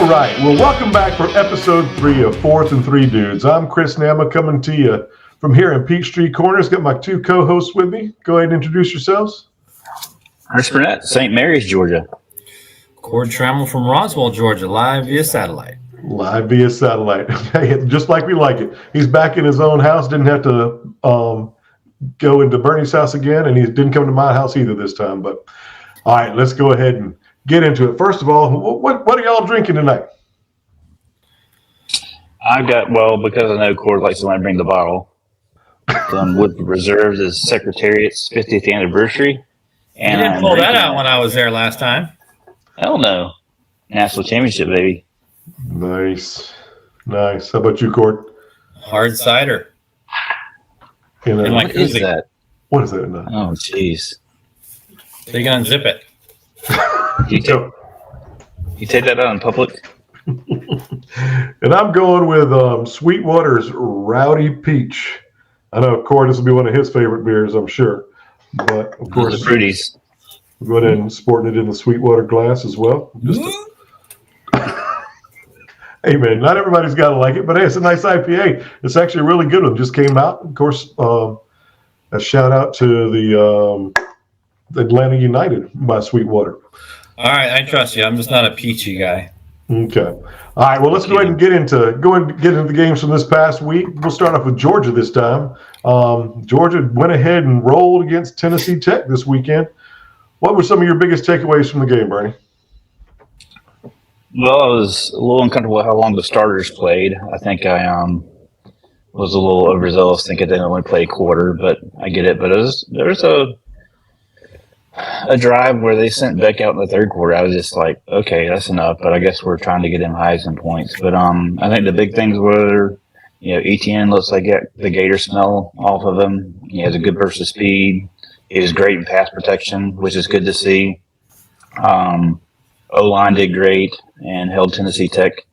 All right. Well, welcome back for episode 3 of Fourth and Three Dudes. I'm Chris Nama coming to you from here in Peachtree Corners. Got my two co-hosts with me. Go ahead and introduce yourselves. Chris Burnett, St. Mary's, Georgia. Cord Trammell from Roswell, Georgia, live via satellite. Live via satellite. Just like we like it. He's back in his own house. Didn't have to go into Bernie's house again, and he didn't come to my house either this time. But all right, let's go ahead and get into it. First of all, what are y'all drinking tonight? I've got, because I know Cord likes to want to bring the bottle, Woodford Reserves is Secretariat's 50th anniversary. And you didn't pull that out when I was there last time. Hell no. National Championship, baby. Nice. How about you, Cord? Hard cider. What is that? What is that? Oh, jeez. So you can unzip it. You take that out in public? And I'm going with Sweetwater's Rowdy Peach. I know, Cord, this will be one of his favorite beers, I'm sure. But, of course, the fruities. We'll go ahead and sporting it in the Sweetwater glass as well. Hey, man, not everybody's got to like it, but hey, it's a nice IPA. It's actually a really good one. Just came out. Of course, a shout out to the Atlanta United by Sweetwater. All right, I trust you. I'm just not a peachy guy. Okay. All right. Well, let's go ahead and get into the games from this past week. We'll start off with Georgia this time. Georgia went ahead and rolled against Tennessee Tech this weekend. What were some of your biggest takeaways from the game, Bernie? Well, I was a little uncomfortable with how long the starters played. I think I was a little overzealous thinking they only play a quarter, but I get it. But there was a drive where they sent Beck out in the third quarter. I was just like, okay, that's enough. But I guess we're trying to get him Heisman points. But I think the big things were, Etienne looks like the Gator smell off of him. He has a good burst of speed. He was great in pass protection, which is good to see. O-line did great and held Tennessee Tech,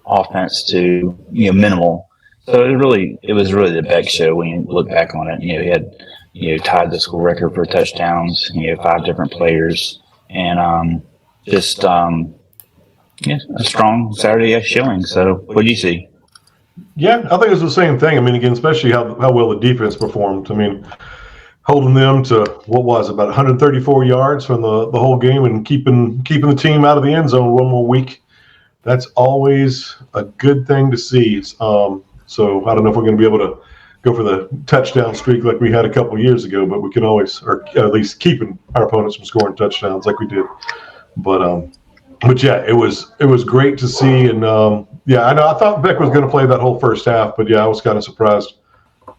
offense to minimal. So it was really the Beck show when you look back on it. He had tied the school record for touchdowns. 5 different players, and a strong Saturday showing. So, what do you see? Yeah, I think it's the same thing. I mean, again, especially how well the defense performed. I mean, holding them to about 134 yards from the whole game and keeping the team out of the end zone one more week. That's always a good thing to see. So I don't know if we're going to be able to go for the touchdown streak like we had a couple of years ago, but we can always, or at least keeping our opponents from scoring touchdowns like we did. But yeah, it was great to see. And I know I thought Beck was going to play that whole first half, but yeah, I was kind of surprised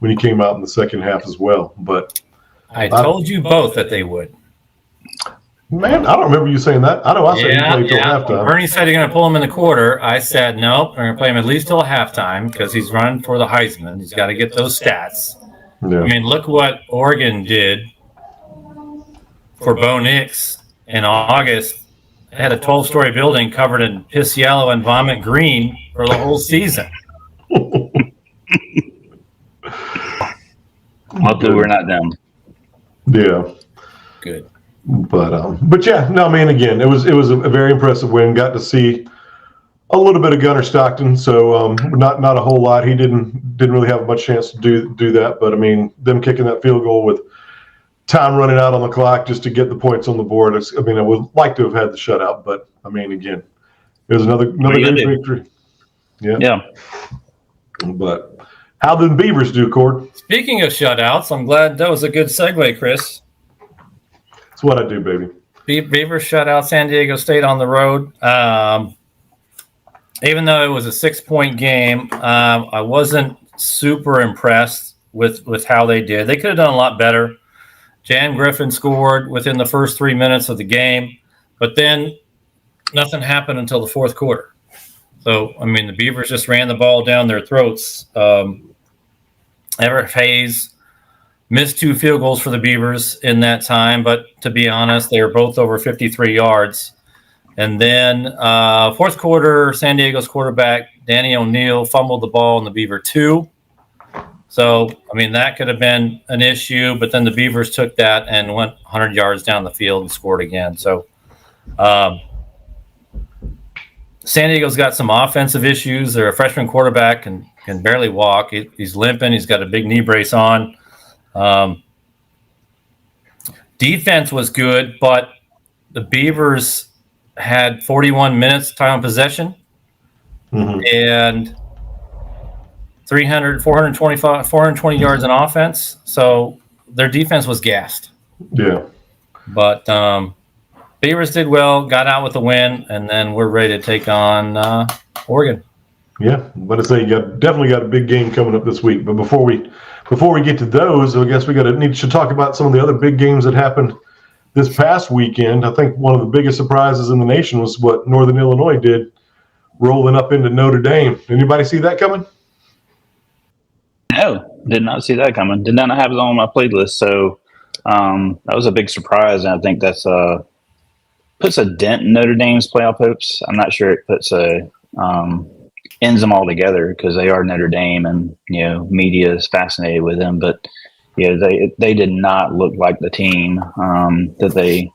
when he came out in the second half as well. But I told you both that they would. Man, I don't remember you saying that. I know I said he played till halftime. Bernie said he's going to pull him in the quarter. I said, nope, we're going to play him at least till halftime because he's running for the Heisman. He's got to get those stats. Yeah. I mean, look what Oregon did for Bo Nix in August. They had a 12-story building covered in piss yellow and vomit green for the whole season. Hopefully we're not them. Yeah. Good. But yeah, no, I mean, again, it was a very impressive win. Got to see a little bit of Gunnar Stockton, so not a whole lot. He didn't really have much chance to do that. But I mean, them kicking that field goal with time running out on the clock just to get the points on the board. I would like to have had the shutout, but I mean, again, it was another great victory. Yeah. But how did the Beavers do, Cord? Speaking of shutouts, I'm glad that was a good segue, Chris. That's what I do, baby. Beavers shut out San Diego State on the road. Even though it was a 6-point game, I wasn't super impressed with how they did. They could have done a lot better. Jan Griffin scored within the first 3 minutes of the game, but then nothing happened until the fourth quarter. So, I mean, the Beavers just ran the ball down their throats. Everett Hayes missed 2 field goals for the Beavers in that time, but to be honest, they were both over 53 yards. And then fourth quarter, San Diego's quarterback, Danny O'Neill, fumbled the ball in the Beaver 2. So, I mean, that could have been an issue, but then the Beavers took that and went 100 yards down the field and scored again. So, San Diego's got some offensive issues. They're a freshman quarterback and can barely walk. He's limping. He's got a big knee brace on. Defense was good, but the Beavers had 41 minutes time of possession and 420 yards in offense. So their defense was gassed. Yeah. But Beavers did well, got out with a win, and then we're ready to take on Oregon. Yeah, but I say you definitely got a big game coming up this week. But before we get to those, I guess we should talk about some of the other big games that happened this past weekend. I think one of the biggest surprises in the nation was what Northern Illinois did, rolling up into Notre Dame. Anybody see that coming? No, did not see that coming. Did not have it on my playlist. So that was a big surprise, and I think that's puts a dent in Notre Dame's playoff hopes. I'm not sure it puts ends them all together because they are Notre Dame, and media is fascinated with them. But they did not look like the team that they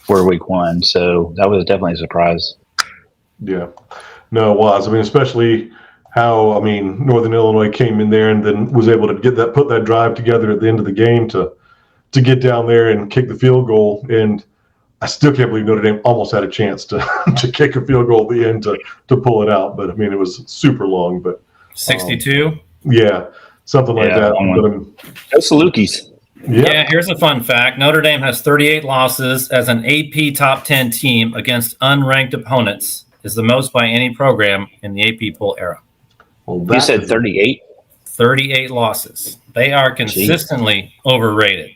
were week one. So that was definitely a surprise. Yeah, no, it was. I mean, especially how Northern Illinois came in there and then was able to put that drive together at the end of the game to get down there and kick the field goal. And I still can't believe Notre Dame almost had a chance to kick a field goal at the end to pull it out. But it was super long. But 62. Yeah, something like that. Go Salukis. Yeah, here's a fun fact. Notre Dame has 38 losses as an AP top 10 team against unranked opponents. Is the most by any program in the AP poll era. Well, you said 38? 38 losses. They are consistently overrated.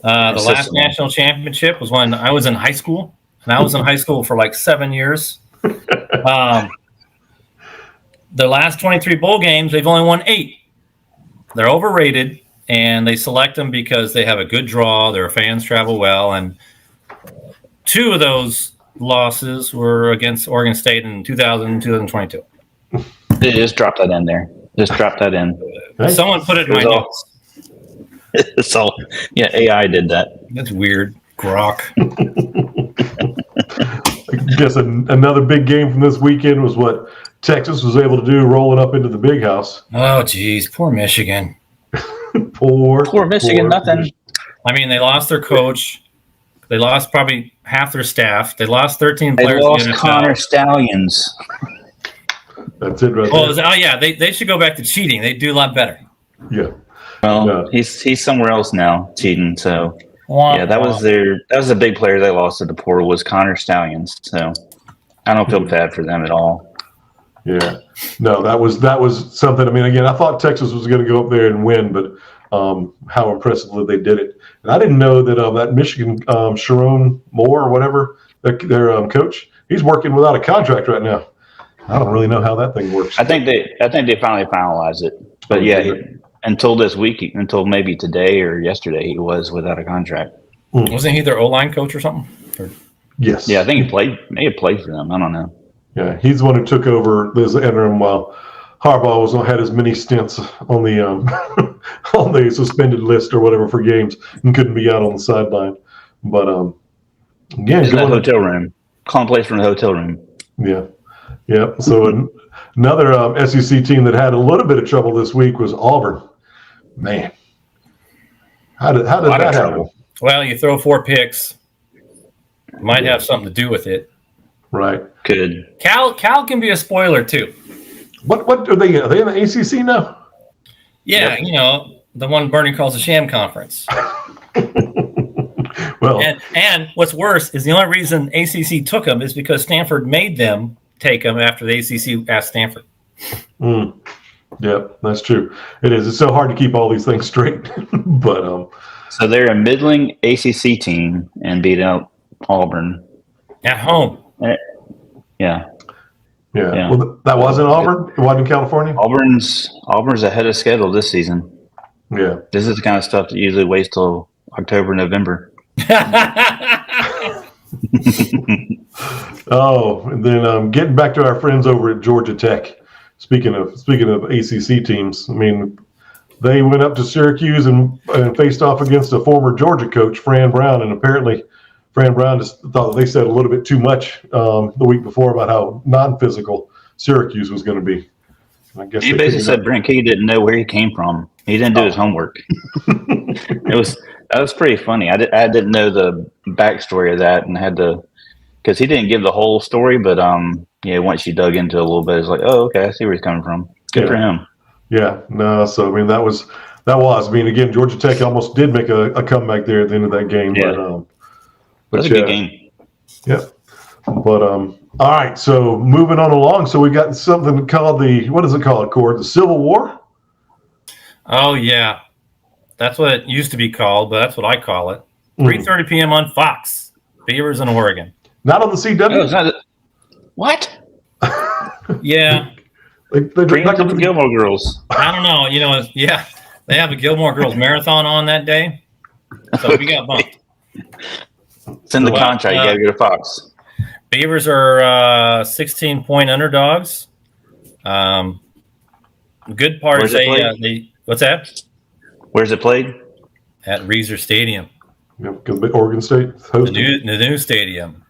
The last national championship was when I was in high school, and I was in high school for like 7 years. The last 23 bowl games, they've only won 8. They're overrated, and they select them because they have a good draw. Their fans travel well, and 2 of those losses were against Oregon State in 2000 and 2022. Just drop that in there. Just drop that in. Someone put it in my notes. It's all, AI did that. That's weird. Grok. I guess another big game from this weekend was what Texas was able to do, rolling up into the Big House. Oh, geez. Poor Michigan. Poor Michigan, nothing. They lost their coach. They lost probably half their staff. They lost 13 They players. lost Connor Stallions. That's it right there. Oh, yeah. They should go back to cheating. They do a lot better. Yeah. Well, he's somewhere else now cheating. So that was a big player they lost at the portal was Connor Stallions. So I don't feel bad for them at all. Yeah, no, that was something. Again, I thought Texas was going to go up there and win, but how impressively they did it. And I didn't know that Michigan Sharon Moore or whatever their coach, he's working without a contract right now. I don't really know how that thing works. I think they finally finalized it, but until this week, until maybe today or yesterday, he was without a contract. Wasn't he their O-line coach or something? Yes. Yeah, I think he may have played for them. I don't know. Yeah, he's the one who took over this interim while Harbaugh had as many stints on the on the suspended list or whatever for games and couldn't be out on the sideline. But again, in that hotel room, calling plays from the hotel room. Yeah. So another SEC team that had a little bit of trouble this week was Auburn. Man, how did that happen? Well, you throw 4 picks, might have something to do with it. Right. Could. Cal can be a spoiler too. What are they? Are they in the ACC now? Yeah, the one Bernie calls a sham conference. Well, and what's worse is the only reason ACC took them is because Stanford made them take them after the ACC asked Stanford. Yeah, that's true. It is. It's so hard to keep all these things straight. But so they're a middling ACC team and beat out Auburn at home. Yeah. Well, that wasn't Auburn. It wasn't in California. Auburn's ahead of schedule this season. Yeah. This is the kind of stuff that usually waits till October, November. Oh, and then getting back to our friends over at Georgia Tech. Speaking of ACC teams, they went up to Syracuse and faced off against a former Georgia coach, Fran Brown, and apparently Fran Brown just thought they said a little bit too much the week before about how non-physical Syracuse was going to be. I guess He basically said Brent Key didn't know where he came from. He didn't do his homework. That was pretty funny. I didn't know the backstory of that, and had to, because he didn't give the whole story, but once you dug into it a little bit, it's like, oh, okay, I see where he's coming from. Good for him. Yeah, no, so I mean that was. I mean, again, Georgia Tech almost did make a comeback there at the end of that game. Yeah. But That's a good game. Yeah. But all right, so moving on along. So we got something called what is it called, Cord? The Civil War? Oh yeah. That's what it used to be called, but that's what I call it. 3:30 p.m. on Fox. Beavers in Oregon. Not on the CW? No, it's not. What? Yeah. Bring up the Gilmore Girls. I don't know. They have a Gilmore Girls marathon on that day. So we got bumped. It's in the contract. You got to go to Fox. Beavers are 16-point underdogs. Good part is what's that? Where's it played? At Reeser Stadium. Yep, Oregon State hosting. The new stadium.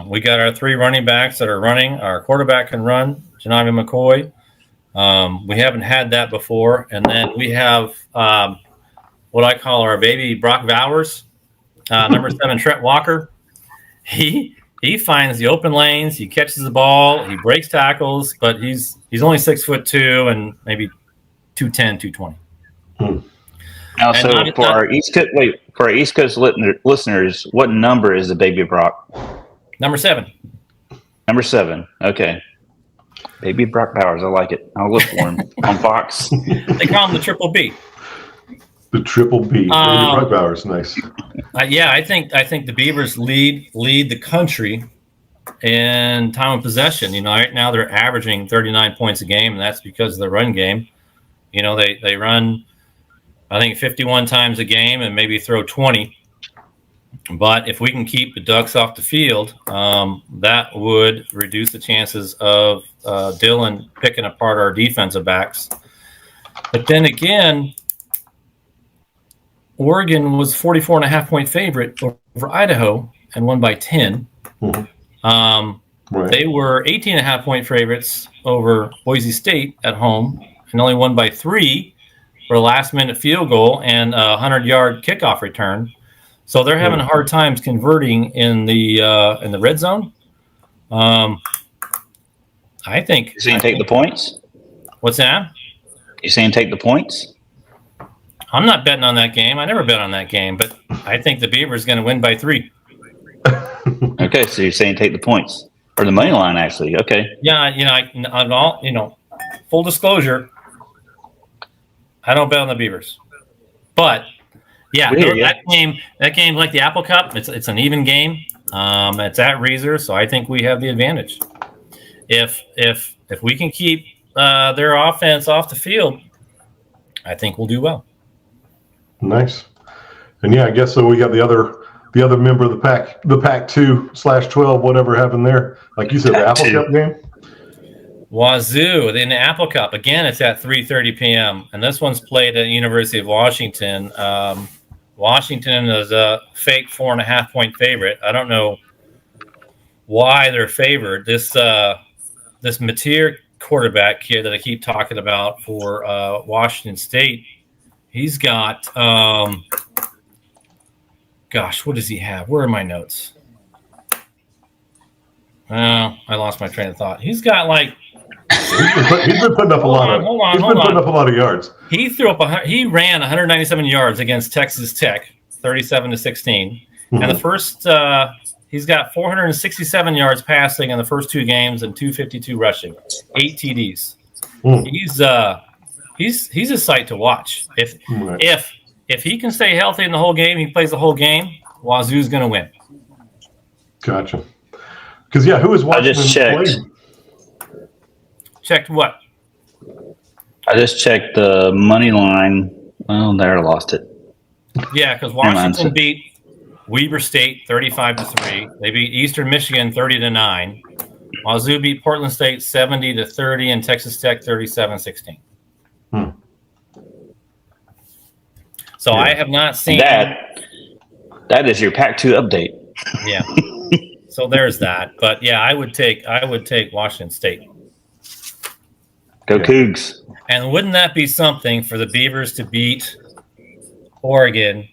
We got our 3 running backs that are running. Our quarterback can run, Janavi McCoy. We haven't had that before. And then we have what I call our baby Brock Bowers, number 7, Trent Walker. He finds the open lanes. He catches the ball. He breaks tackles, but he's only 6'2" and maybe 210, 220. Now, so for our East Coast listeners, what number is the baby Brock? Number 7. Number 7. Okay. Baby Brock Bowers. I like it. I'll look for him on Fox. They call him the Triple B. The Triple B. Baby Brock Bowers. Nice. I think the Beavers lead the country in time of possession. Right now they're averaging 39 points a game, and that's because of the run game. They run, I think, 51 times a game and maybe throw 20. But if we can keep the Ducks off the field, that would reduce the chances of Dylan picking apart our defensive backs. But then again, Oregon was 44.5-point favorite over Idaho and won by 10. Mm-hmm. Right. They were 18.5-point favorites over Boise State at home and only won by 3 for a last-minute field goal and a 100-yard kickoff return. So they're having hard times converting in the red zone. I think. You saying take the points? What's that? You saying take the points? I'm not betting on that game. I never bet on that game, but I think the Beavers going to win by 3. Okay, so you're saying take the points or the money line, actually? Okay. Yeah, full disclosure, I don't bet on the Beavers, but yeah, that game like the Apple Cup, it's an even game. It's at Reeser, so I think we have the advantage. If we can keep their offense off the field, I think we'll do well. Nice. And yeah, I guess so. We got the other member of the Pac-2/12, whatever happened there. Like you said, the Apple Cup game. Wazoo in the Apple Cup again. It's at 3:30 p.m. and this one's played at the University of Washington. Washington is a fake 4.5-point favorite. I don't know why they're favored. This Mateer quarterback kid that I keep talking about for Washington State. He's got, what does he have? Where are my notes? I lost my train of thought. He's got he's been putting up a lot of yards. He ran 197 yards against Texas Tech, 37-16. Mm-hmm. And the first, he's got 467 yards passing in the first 2 games and 252 rushing, 8 TDs. Mm. He's a sight to watch. If he can stay healthy in the whole game, he plays the whole game, Wazoo's going to win. Gotcha. Because, who is watching? I just checked. Checked what? I just checked the money line. Well, there, I lost it. Yeah, because Washington beat Weber State 35-3. They beat Eastern Michigan 30-9. Wazoo beat Portland State 70-30 and Texas Tech 37-16. So I have not seen that. That is your Pac-2 update. Yeah. So there's that. But yeah, I would take Washington State. Go Cougs. And wouldn't that be something for the Beavers to beat Oregon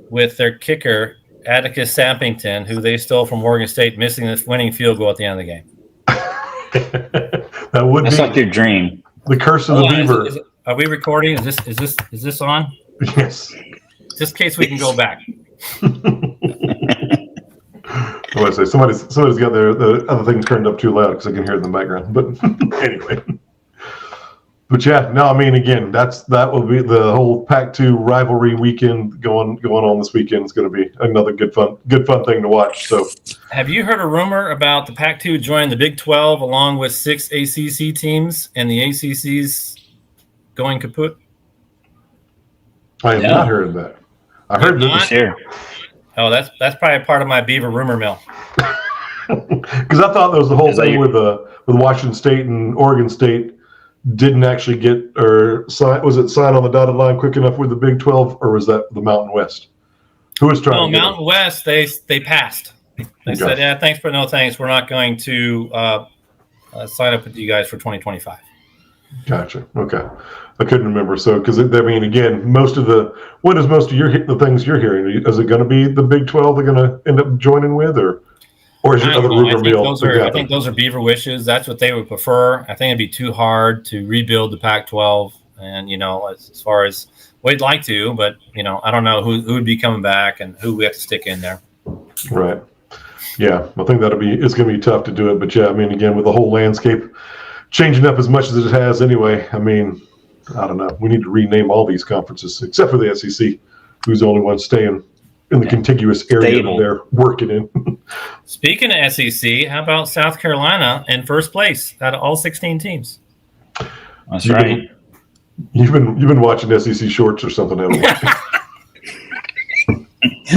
with their kicker, Atticus Sampington, who they stole from Oregon State, missing this winning field goal at the end of the game? That's like your dream. The curse of the Beaver. Are we recording? Is this on? Yes. Just in case we can go back. I want to say somebody's got the other things turned up too loud because I can hear it in the background. But anyway. But yeah, no, I mean, again, that will be the whole Pac-2 rivalry weekend going on this weekend. Is going to be another good fun thing to watch. So, have you heard a rumor about the Pac-2 joining the Big 12 along with 6 ACC teams and the ACC's going kaput? I have not heard that. I heard that. Sure. Oh, that's probably part of my Beaver rumor mill. Because I thought there was the whole thing with Washington State and Oregon State didn't actually get or sign. Was it signed on the dotted line quick enough with the Big 12, or was that the Mountain West? Who was trying? No, Mountain West. They passed. They said, "Yeah, thanks, but no thanks. We're not going to sign up with you guys for 2025." Gotcha. Okay, I couldn't remember. So, because I mean, again, the things you're hearing? Is it going to be the Big 12 they're going to end up joining with, or is it another rumor mill? I think those are Beaver wishes. That's what they would prefer. I think it'd be too hard to rebuild the Pac-12, and as far as we'd like to, but I don't know who would be coming back and who we have to stick in there. Right. Yeah, I think it's going to be tough to do it. But yeah, I mean, again, with the whole landscape changing up as much as it has anyway, I mean, I don't know. We need to rename all these conferences except for the SEC, who's the only one staying in the contiguous area that they're working in. Speaking of SEC, how about South Carolina in first place out of all 16 teams? That's right. You've been watching SEC shorts or something, haven't you?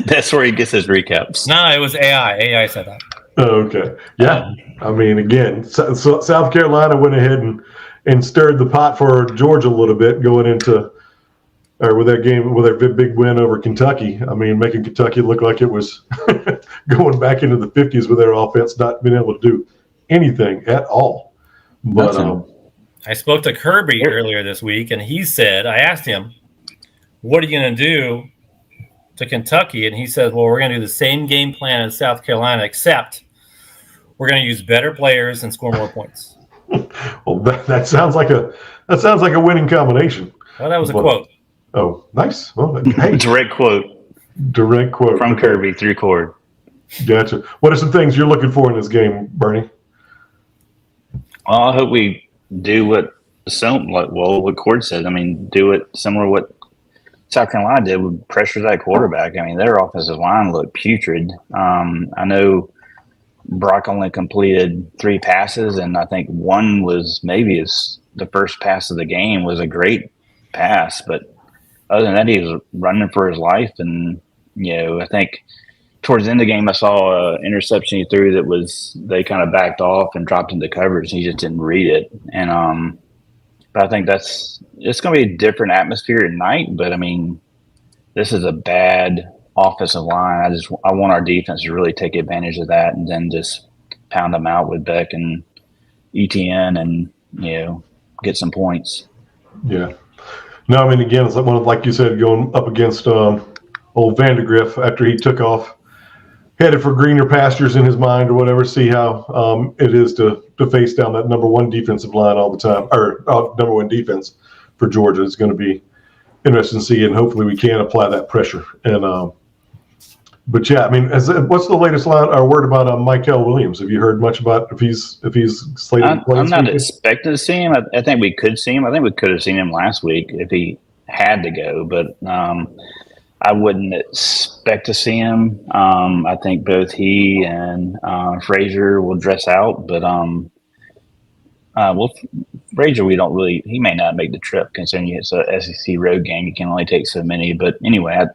That's where he gets his recaps. No, it was AI. AI said that. Oh, okay. Yeah. I mean, again, so South Carolina went ahead and stirred the pot for Georgia a little bit going into with their big win over Kentucky. I mean, making Kentucky look like it was going back into the 50s with their offense, not being able to do anything at all. But I spoke to Kirby earlier this week, and he said, I asked him, what are you going to do to Kentucky? And he said, well, we're going to do the same game plan in South Carolina, except we're going to use better players and score more points. Well, that sounds like a winning combination. Well, that was a quote. Oh, nice. Well, hey. Direct quote from Kirby through Cord. Gotcha. What are some things you're looking for in this game, Bernie? Well, I hope we do what Cord said. I mean, do it similar to what South Carolina did with pressure that quarterback. I mean, their offensive line looked putrid. I know Brock only completed 3 passes, and I think one was maybe the first pass of the game was a great pass, but other than that, he was running for his life. And, I think towards the end of the game, I saw an interception he threw they kind of backed off and dropped into coverage. And he just didn't read it. And, but I think it's going to be a different atmosphere at night. But I mean, this is a bad offensive line. I want our defense to really take advantage of that and then just pound them out with Beck and ETN and, get some points. Yeah. No, I mean, again, it's like you said, going up against old Vandegrift after he took off, headed for greener pastures in his mind or whatever, see how it is to face down that number 1 defensive line all the time, or number 1 defense for Georgia. It's going to be interesting to see, and hopefully we can apply that pressure. And but yeah, I mean, what's the latest word about Michael Williams? Have you heard much about if he's slated to play? I'm not expecting to see him. I think we could see him. I think we could have seen him last week if he had to go, but I wouldn't expect to see him. I think both he and Frazier will dress out, but Frazier, he may not make the trip considering it's a SEC road game. You can only take so many, but anyway,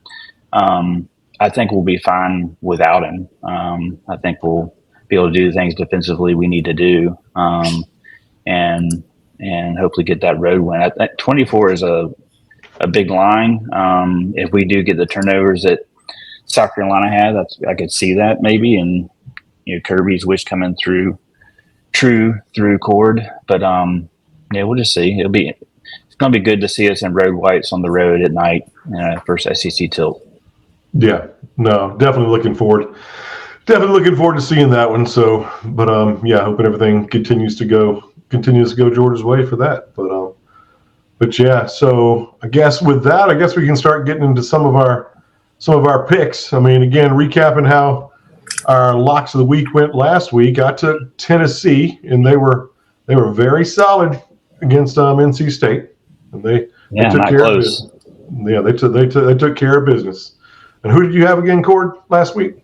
I think we'll be fine without him. I think we'll be able to do the things defensively we need to do, and hopefully get that road win. I think 24 is a big line. If we do get the turnovers that South Carolina had. I could see that maybe, and Kirby's wish coming through Cord. But we'll just see. It's gonna be good to see us in road whites on the road at night. First SEC tilt. Yeah, no, definitely looking forward. Definitely looking forward to seeing that one. So, but hoping everything continues to go Georgia's way for that. But yeah, so I guess with that, we can start getting into some of our picks. I mean, again, recapping how our locks of the week went last week. I took Tennessee, and they were very solid against NC State, and they took care of business. Yeah, they took care of business. And who did you have again, Cord, last week?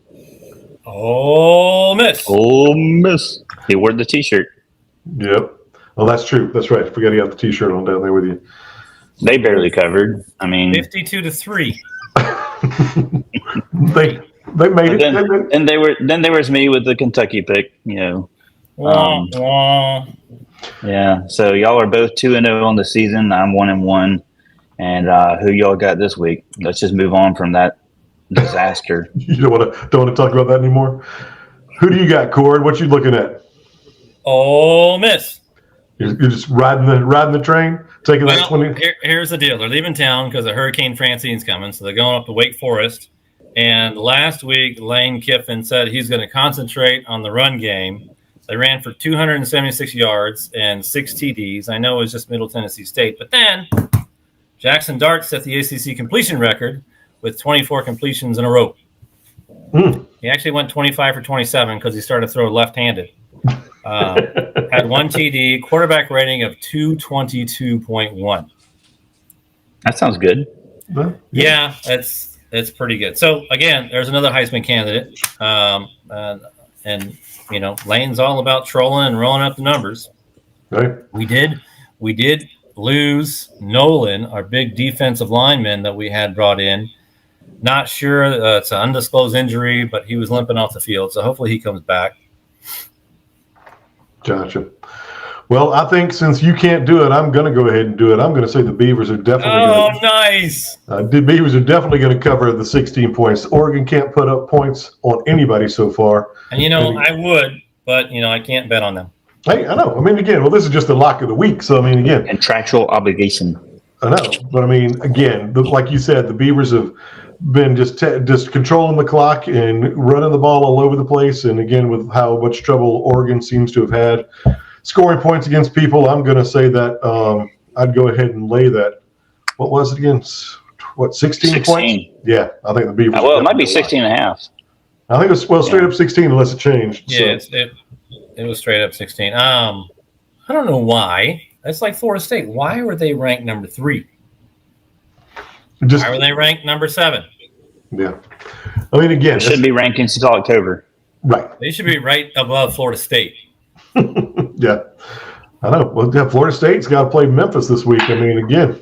Ole Miss. Ole Miss. He wore the T-shirt. Yep. Oh, that's true. That's right. I forgot he had the T-shirt on down there with you. They barely covered. I mean, 52-3. they made it. And there was me with the Kentucky pick. Yeah. So y'all are both 2-0 on the season. I'm 1-1. And who y'all got this week? Let's just move on from that disaster. You don't want to talk about that anymore. Who do you got, Cord? What you looking at? Ole Miss. You're just riding the train, taking that 20. Here's the deal: they're leaving town because Hurricane Francine's coming, so they're going up to Wake Forest. And last week, Lane Kiffin said he's going to concentrate on the run game. They ran for 276 yards and 6 TDs. I know it was just Middle Tennessee State, but then Jackson Dart set the ACC completion record with 24 completions in a row. He actually went 25 for 27 because he started to throw left-handed. Had 1 TD, quarterback rating of 222.1. That sounds good. Yeah, it's pretty good. So again, there's another Heisman candidate, and Lane's all about trolling and rolling up the numbers. Right. We did lose Nolan, our big defensive lineman that we had brought in. Not sure. It's an undisclosed injury, but he was limping off the field. So hopefully he comes back. Gotcha. Well, I think since you can't do it, I'm going to go ahead and do it. I'm going to say the Beavers are definitely nice. The Beavers are definitely going to cover the 16 points. Oregon can't put up points on anybody so far. And, I would, but, I can't bet on them. Hey, I know. I mean, again, this is just the lock of the week. So, I mean, again. Contractual obligation. I know. But, I mean, again, like you said, the Beavers have been just controlling the clock and running the ball all over the place. And, again, with how much trouble Oregon seems to have had scoring points against people, I'm going to say that I'd go ahead and lay that. What was it again? 16 points? Yeah, I think the Beavers. Well, it might be 16 and a half. I think it was straight up 16 unless it changed. Yeah, so. It was straight up 16. I don't know why. That's like Florida State. Why were they ranked number 3? Why were they ranked number 7? Yeah. I mean, again. It should be ranked until October. Right. They should be right above Florida State. Yeah. I know. Well, yeah, Florida State's got to play Memphis this week. I mean, again,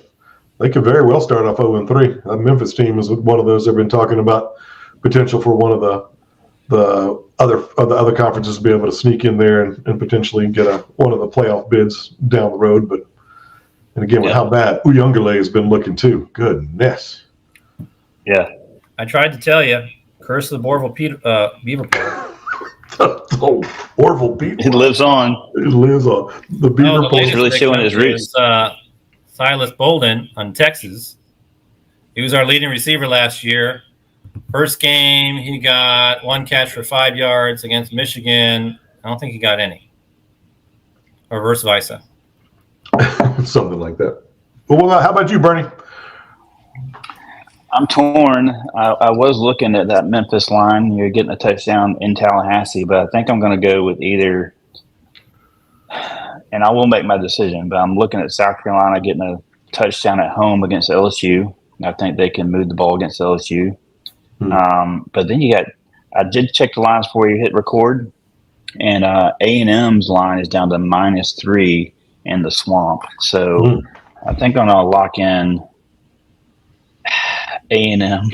they could very well start off 0-3. That Memphis team is one of those they've been talking about potential for one of the other conferences to be able to sneak in there and potentially get one of the playoff bids down the road. But and again, with how bad Uyunglele has been looking too. Goodness. Yeah. I tried to tell you, curse of the Beaver Pole. Oh, Orville Beaver. It lives on. It lives on. The Beaver Pole is really showing his roots. Silas Bolden on Texas. He was our leading receiver last year. First game, he got 1 catch for 5 yards against Michigan. I don't think he got any. Or versus versa. Something like that. Well, how about you, Bernie? I'm torn. I was looking at that Memphis line. You're getting a touchdown in Tallahassee, but I think I'm going to go with either. And I will make my decision, but I'm looking at South Carolina getting a touchdown at home against LSU. I think they can move the ball against LSU. But then I did check the lines before you hit record, and A&M's line is down to -3 in the swamp. So I think I'm going to lock in A&M.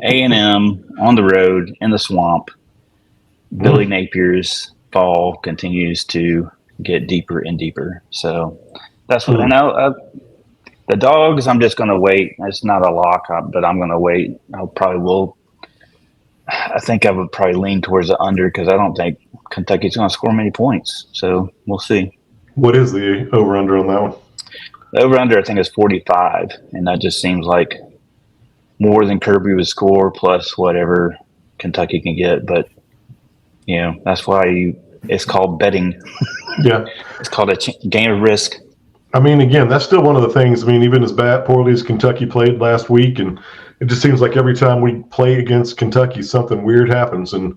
A&M on the road in the swamp. Billy Napier's fall continues to get deeper and deeper. So that's what I know. The Dogs, I'm just going to wait. It's not a lock, but I'm going to wait. I think I would probably lean towards the under because I don't think Kentucky's going to score many points. So we'll see. What is the over-under on that one? The over-under, I think, is 45, and that just seems like more than Kirby would score plus whatever Kentucky can get. But, that's why it's called betting. Yeah. It's called a game of risk. I mean, again, that's still one of the things. I mean, even as poorly as Kentucky played last week, and it just seems like every time we play against Kentucky, something weird happens, and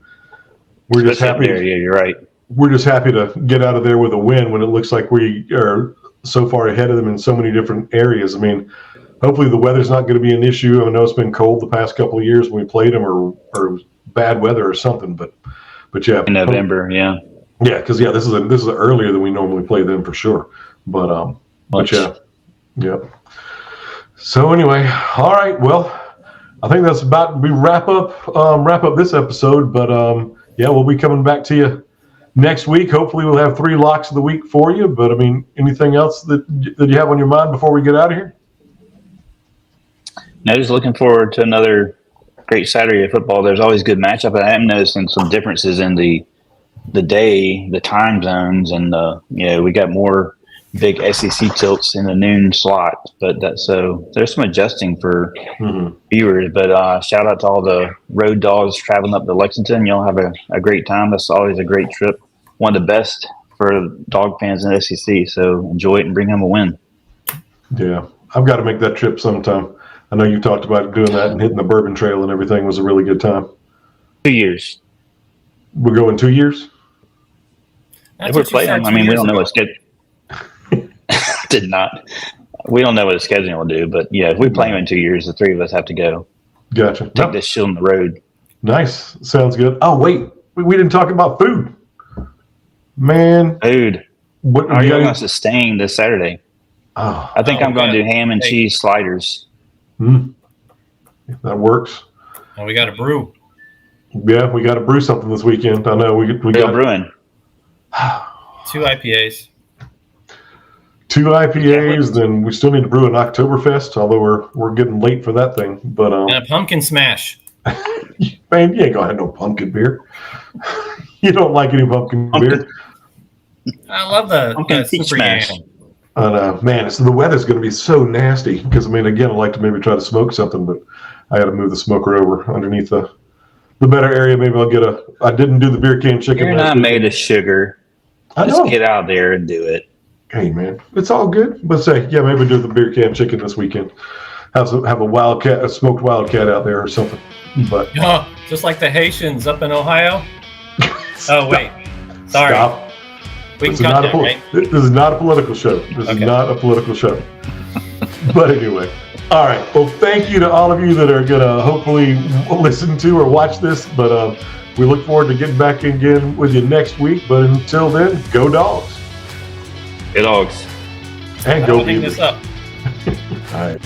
we're just happy. Yeah, you're right. We're just happy to get out of there with a win when it looks like we are so far ahead of them in so many different areas. I mean, hopefully the weather's not going to be an issue. I know it's been cold the past couple of years when we played them, or bad weather or something. But yeah, in November, yeah, because this is earlier than we normally play them for sure. But yeah. So anyway, all right. Well, I think that's about we wrap up this episode. But we'll be coming back to you next week. Hopefully, we'll have 3 locks of the week for you. But I mean, anything else that you have on your mind before we get out of here? No, just looking forward to another great Saturday of football. There's always good matchup. I am noticing some differences in the day, the time zones, and we got more big SEC tilts in the noon slot. But so there's some adjusting for viewers. But shout out to all the road dogs traveling up to Lexington. You'll have a great time. That's always a great trip. One of the best for dog fans in the SEC. So enjoy it and bring home a win. Yeah, I've got to make that trip sometime. I know you talked about doing that and hitting the Bourbon Trail and everything was a really good time. 2 years. We're going 2 years? If we're playing, we don't know what schedule. Did not. We don't know what the scheduling will do, but yeah, if we play them in 2 years, the 3 of us have to go. Gotcha. Take this shit on the road. Nice. Sounds good. Oh, wait. We didn't talk about food. Man. Food. What are you going to sustain this Saturday? Oh, I think I'm going to do ham and cheese sliders. That works. And we got to brew. Yeah, we got to brew something this weekend. I know we got brewing. 2 IPAs. 2 IPAs, then we still need to brew an Oktoberfest, although we're getting late for that thing. But and a pumpkin smash. Man, you ain't gonna have no pumpkin beer. You don't like any pumpkin beer. I love the peach smash. I know, man. The weather's going to be so nasty because again, I'd like to maybe try to smoke something, but I got to move the smoker over underneath the better area. Maybe I'll get I didn't do the beer can chicken. You're not made of sugar. I know. Just get out there and do it. Hey man, it's all good. But maybe do the beer can chicken this weekend. Have a smoked wildcat out there or something. But just like the Haitians up in Ohio. Oh wait, sorry. Stop. This is not a political show. This is not a political show. But anyway, all right. Well, thank you to all of you that are gonna hopefully listen to or watch this. But we look forward to getting back again with you next week. But until then, go Dogs. Go Dogs. And go Beavers. This up. All right.